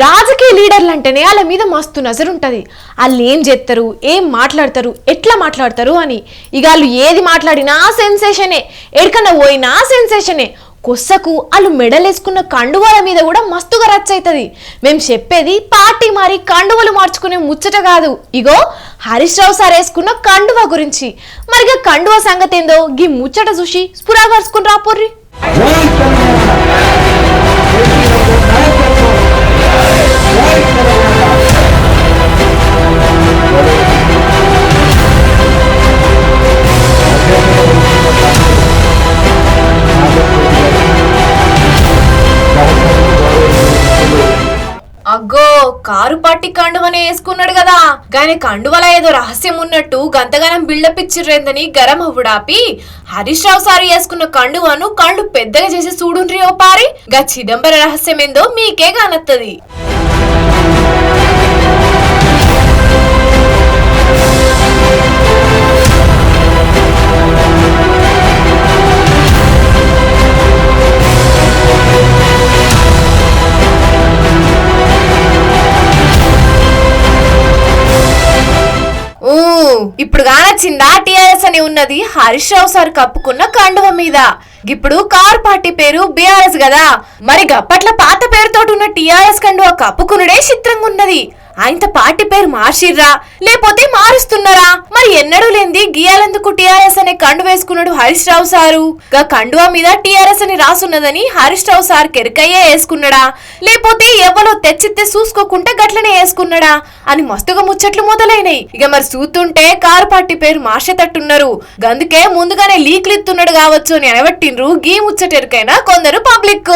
రాజకీయ లీడర్లు అంటేనే వాళ్ళ మీద మస్తు నజరు ఉంటుంది. వాళ్ళు ఏం చేస్తారు, ఏం మాట్లాడతారు, ఎట్లా మాట్లాడతారు అని. ఇక వాళ్ళు ఏది మాట్లాడినా సెన్సేషనే, ఎక్కడికన్నా పోయినా సెన్సేషనే. కొస్సకు వాళ్ళు మెడలేసుకున్న కండువాల మీద కూడా మస్తుగా రచ్చ అవుతుంది. మేము చెప్పేది పార్టీ మారి కండువలు మార్చుకునే ముచ్చట కాదు. ఇగో హరీష్ రావు సార్ వేసుకున్న కండువా గురించి. మరిగా కండువా సంగతి ఏందో గీ ముచ్చట చూసి స్ఫురా కలుసుకుని రాపోర్రి. అగ్గో కారు పార్టీ కండువనే వేసుకున్నాడు కదా, గాని కండువల ఏదో రహస్యం ఉన్నట్టు గంతగానం బిల్డప్ ఇచ్చిర్రేందని గరం అవ్వుడాపి హరీష్ రావు సారి వేసుకున్న కండువను కళ్ళు పెద్దగా చేసి చూడుండ్రి ఓ పారి. గా చిదంబర రహస్యం ఏందో మీకే కానత్తది. ఇప్పుడు కానొచ్చిందా టిఆర్ఎస్ అని ఉన్నది హరీష్ రావు సార్ కప్పుకున్న కండువ మీద. ఇప్పుడు కార్ పార్టీ పేరు బిఆర్ఎస్ కదా, మరి గప్పట్ల పాత పేరుతోటి ఉన్న టిఆర్ఎస్ కండువ కప్పుకునుడే చిత్రంగా ఉన్నది. ఆయన పార్టీ పేరు మార్చిర్రా లేకపోతే మారుస్తున్నారా? మరి ఎన్నడూ లేంది గియాలెందుకు టిఆర్ఎస్ అనే కండు వేసుకున్నాడు హరీష్ రావు సారు? గా కండువా మీద టిఆర్ఎస్ అని రాసున్నదని హరీష్ రావు సార్ కెరకయ్యే వేసుకున్నాడా, లేకపోతే ఎవరో తెచ్చితే చూసుకోకుండా గట్లనే వేసుకున్నాడా అని మస్తుగా ముచ్చట్లు మొదలైనయి. ఇక మరి చూస్తుంటే కారు పార్టీ పేరు మార్చేటట్టున్నారు. గందుకే ముందుగానే లీక్లు ఇస్తున్నాడు కావచ్చు అని అనబట్టిండ్రు గీ ముచ్చటెరికైనా కొందరు పబ్లిక్.